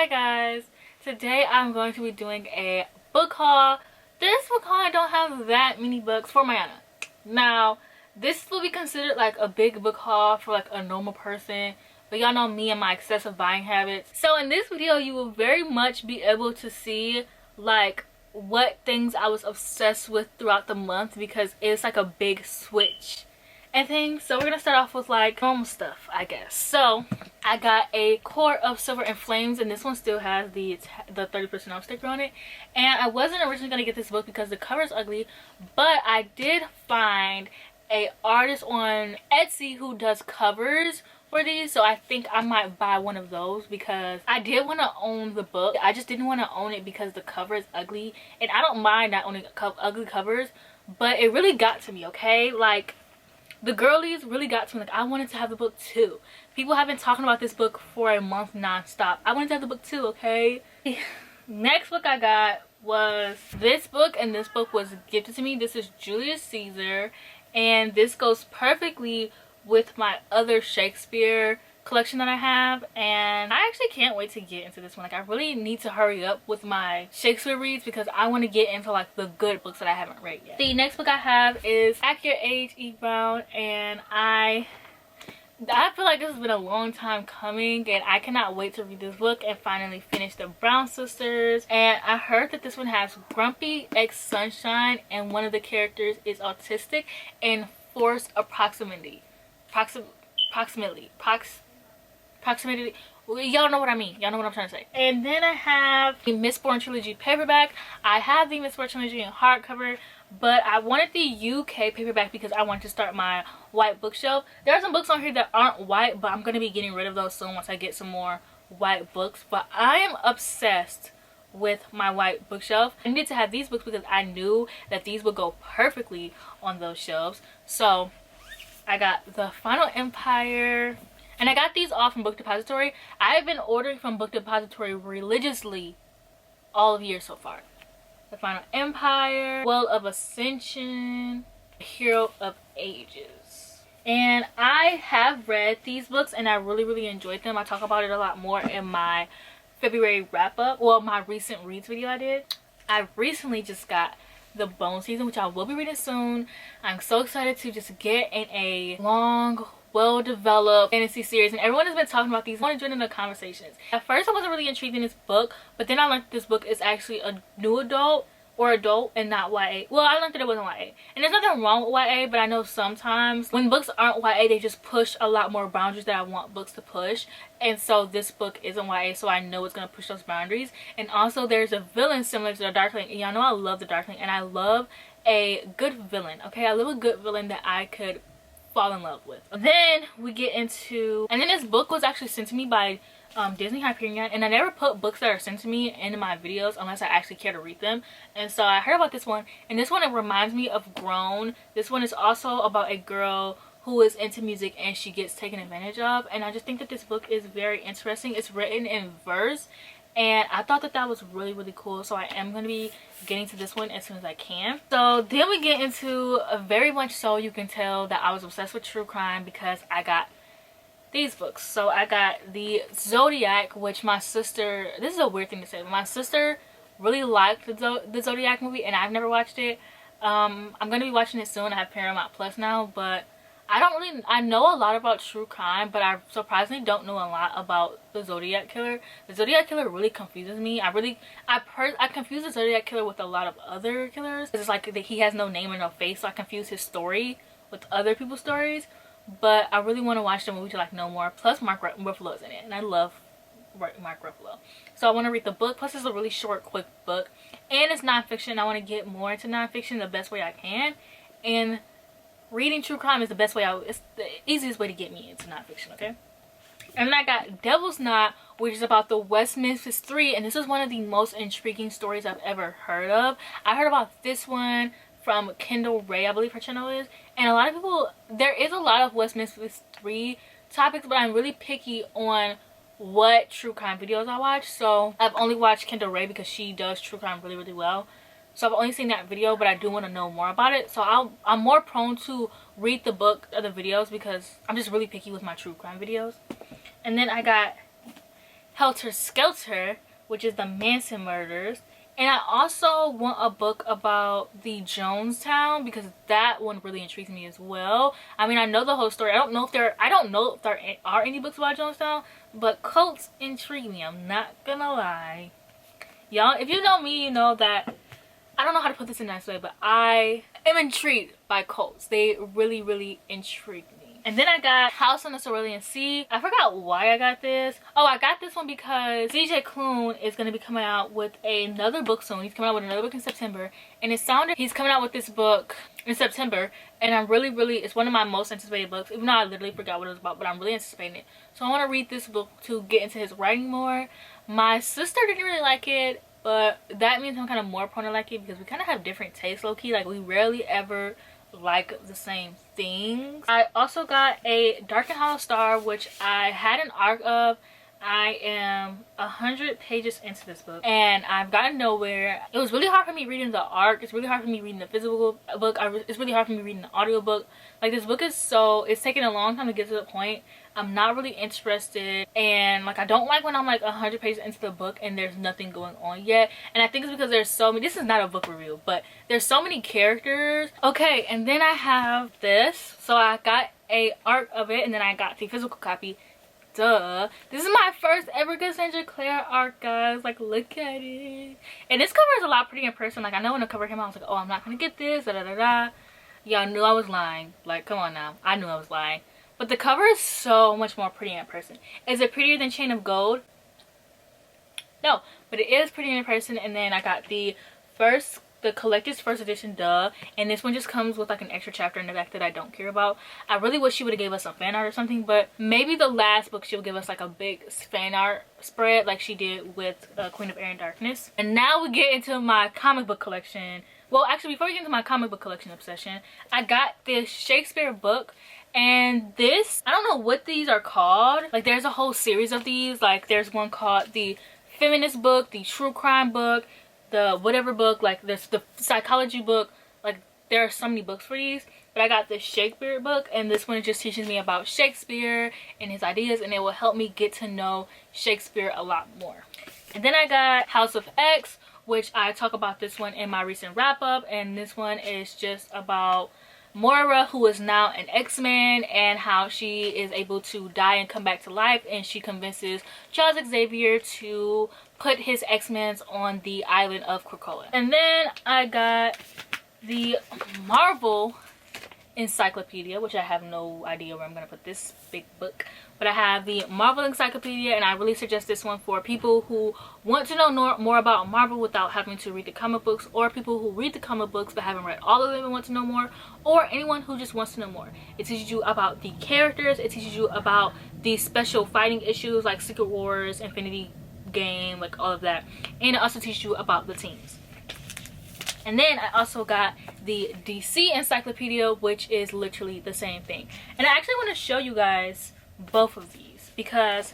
Hi guys, today I'm going to be doing a book haul. This book haul, I don't have that many books for Mayana. Now, this will be considered like a big book haul for like a normal person, but y'all know me and my excessive buying habits. So in this video, you will very much be able to see like what things I was obsessed with throughout the month, because it's like a big switch and things. So we're gonna start off with like normal stuff, I guess. So I got a Court of Silver and Flames, and this one still has the 30% off sticker on it. And I wasn't originally gonna get this book because the cover is ugly, but I did find a artist on Etsy who does covers for these, so I think I might buy one of those because I did want to own the book. I just didn't want to own it because the cover is ugly, and I don't mind not owning ugly covers, but it really got to me, okay? Like, the girlies really got to me. Like, I wanted to have the book too. People have been talking about this book for a month non-stop. I wanted to have the book too, okay? Next book I got was this book, and this book was gifted to me. This is Julius Caesar, and this goes perfectly with my other Shakespeare collection that I have, and I actually can't wait to get into this one. Like, I really need to hurry up with my Shakespeare reads because I want to get into like the good books that I haven't read yet. The next book I have is Act Your Age, Eve Brown, and I feel like this has been a long time coming, and I cannot wait to read this book and finally finish the Brown sisters. And I heard that this one has Grumpy X Sunshine, and one of the characters is autistic and forced proximity. Y'all know what I mean. Y'all know what I'm trying to say. And then I have the Mistborn trilogy paperback. I have the Mistborn trilogy in hardcover, but I wanted the UK paperback because I wanted to start my white bookshelf. There are some books on here that aren't white, but I'm going to be getting rid of those soon once I get some more white books. But I am obsessed with my white bookshelf. I needed to have these books because I knew that these would go perfectly on those shelves. So I got The Final Empire, and I got these all from Book Depository. I have been ordering from Book Depository religiously all of year so far. The Final Empire, Well of Ascension, Hero of Ages. And I have read these books and I really enjoyed them. I talk about it a lot more in my February wrap up, well, my recent reads video I did. I recently just got the Bone season, which I will be reading soon. I'm so excited to just get in a long, well-developed fantasy series, and everyone has been talking about these. I want to join in the conversations. At first I wasn't really intrigued in this book, but then I learned this book is actually a new adult and not YA. Well, I learned that it wasn't YA, and there's nothing wrong with YA, but I know sometimes when books aren't YA, they just push a lot more boundaries that I want books to push. And so this book isn't YA, so I know it's going to push those boundaries. And also there's a villain similar to the Darkling, and y'all know I love the Darkling, and I love a good villain, okay? I love a good villain that I could fall in love with. Then we get into, and then this book was actually sent to me by Disney Hyperion, and I never put books that are sent to me into my videos unless I actually care to read them. And so I heard about this one, and this one, it reminds me of Grown. This one is also about a girl who is into music and she gets taken advantage of, and I just think that this book is very interesting. It's written in verse, and I thought that that was really cool, so I am going to be getting to this one as soon as I can. So then we get into very much so you can tell that I was obsessed with true crime because I got these books. So I got the Zodiac, which my sister, this is a weird thing to say, but my sister really liked the Zodiac movie, and I've never watched it. I'm going to be watching it soon. I have Paramount Plus now, but I know a lot about true crime, but I surprisingly don't know a lot about the Zodiac Killer. The Zodiac Killer really confuses me. I confuse the Zodiac Killer with a lot of other killers. It's like he has no name and no face, so I confuse his story with other people's stories. But I really want to watch the movie to like know more. Plus Mark Ruffalo is in it, and I love Mark Ruffalo. So I want to read the book. Plus it's a really short, quick book, and it's nonfiction. I want to get more into nonfiction the best way I can, and reading true crime is the best way. It's the easiest way to get me into nonfiction, okay? And then I got Devil's Knot, which is about the West Memphis 3, and this is one of the most intriguing stories I've ever heard of. I heard about this one from Kendall Ray, I believe her channel is, and a lot of people, there is a lot of West Memphis 3 topics, but I'm really picky on what true crime videos I watch. So I've only watched Kendall Ray because she does true crime really well. So I've only seen that video, but I do want to know more about it. So I'm more prone to read the book or the videos because I'm just really picky with my true crime videos. And then I got Helter Skelter, which is the Manson murders. And I also want a book about the Jonestown, because that one really intrigues me as well. I mean, I know the whole story. I don't know if there are any books about Jonestown, but cults intrigue me. I'm not gonna lie. Y'all, if you know me, you know that I don't know how to put this in a nice way, but I am intrigued by cults. They really, really intrigue me. And then I got House on the Cerulean Sea. I forgot why I got this. Oh, I got this one because CJ Clune is going to be coming out with another book soon. He's coming out with another book in September. And it sounded he's coming out with this book in September. And I'm really, it's one of my most anticipated books. Even though I literally forgot what it was about, but I'm really anticipating it. So I want to read this book to get into his writing more. My sister didn't really like it, but that means I'm kind of more prone to like it because we kind of have different tastes, low-key. Like, we rarely ever like the same things. I also got a Dark and Hollow Star, which I had an arc of. I am 100 pages into this book and I've gotten nowhere. It was really hard for me reading the arc. It's really hard for me reading the physical book. It's really hard for me reading the audiobook. Like, this book is it's taking a long time to get to the point. I'm not really interested, and like, I don't like when I'm like 100 pages into the book and there's nothing going on yet. And I think it's because there's so many, this is not a book review, but there's so many characters. Okay, and then I have this. So I got a arc of it and then I got the physical copy. Duh. This is my first ever Cassandra Clare arc, guys. Like, look at it. And this cover is a lot prettier in person. Like, I know when the cover came out, I was like, oh, I'm not gonna get this, da da da da. Y'all knew I was lying. Like, come on now. I knew I was lying. But the cover is so much more pretty in person. Is it prettier than Chain of Gold? No, but it is pretty in person. And then I got the collector's first edition, duh. And this one just comes with like an extra chapter in the back that I don't care about. I really wish she would have gave us some fan art or something, but maybe the last book she'll give us like a big fan art spread like she did with Queen of Air and Darkness. And now we get into my comic book collection. Well, actually, before we get into my comic book collection obsession, I got this Shakespeare book. And this, I don't know what these are called. Like, there's a whole series of these. Like, there's one called the feminist book, the true crime book, the whatever book. Like, there's the psychology book. Like, there are so many books for these. But I got this Shakespeare book, and this one just teaches me about Shakespeare and his ideas, and it will help me get to know Shakespeare a lot more. And then I got House of X, which I talk about this one in my recent wrap-up. And this one is just about Moira, who is now an X-Men, and how she is able to die and come back to life, and she convinces Charles Xavier to put his X-Men on the island of Krakoa. And then I got the Marvel encyclopedia, which I have no idea where I'm gonna put this big book, but I have the Marvel encyclopedia, and I really suggest this one for people who want to know more about Marvel without having to read the comic books, or people who read the comic books but haven't read all of them and want to know more, or anyone who just wants to know more. It teaches you about the characters, it teaches you about the special fighting issues like Secret Wars, Infinity Game, like all of that, and it also teaches you about the teams. And then I also got the DC encyclopedia, which is literally the same thing. And I actually want to show you guys both of these because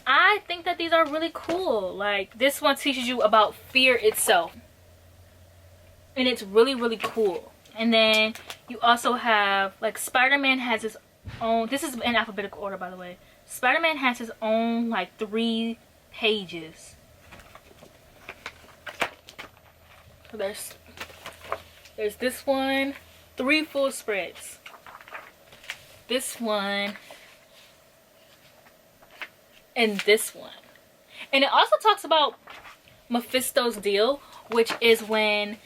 I think that these are really cool. Like, this one teaches you about fear itself, and it's really, really cool. And then you also have, like, Spider-Man has his own, this is in alphabetical order, by the way. Spider-Man has his own, like, 3 pages. So there's this one, 3 full spreads. This one, and this one. And it also talks about Mephisto's deal, which is when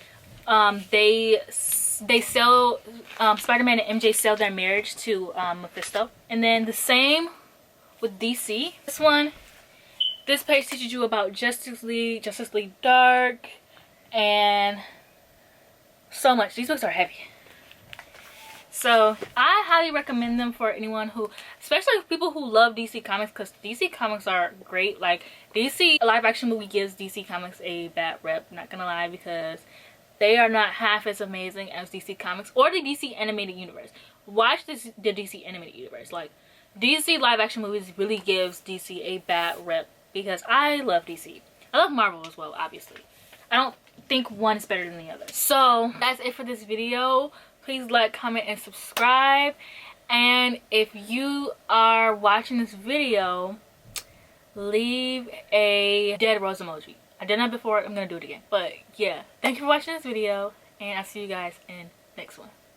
they sell, Spider-Man and MJ sell their marriage to Mephisto. And then the same with DC. This page teaches you about Justice League Dark, and so much. These books are heavy. So I highly recommend them for anyone who, especially people who love DC Comics, because DC Comics are great. Like, DC live action movie gives DC Comics a bad rep, not gonna lie, because they are not half as amazing as DC Comics or the DC animated universe. Watch the DC animated universe. Like, DC live action movies really gives DC a bad rep, because I love DC. I love Marvel as well, obviously. I don't think one is better than the other. So that's it for this video. Please like, comment, and subscribe. And if you are watching this video, leave a dead rose emoji. I did that before, I'm gonna do it again. But yeah, thank you for watching this video, and I'll see you guys in next one.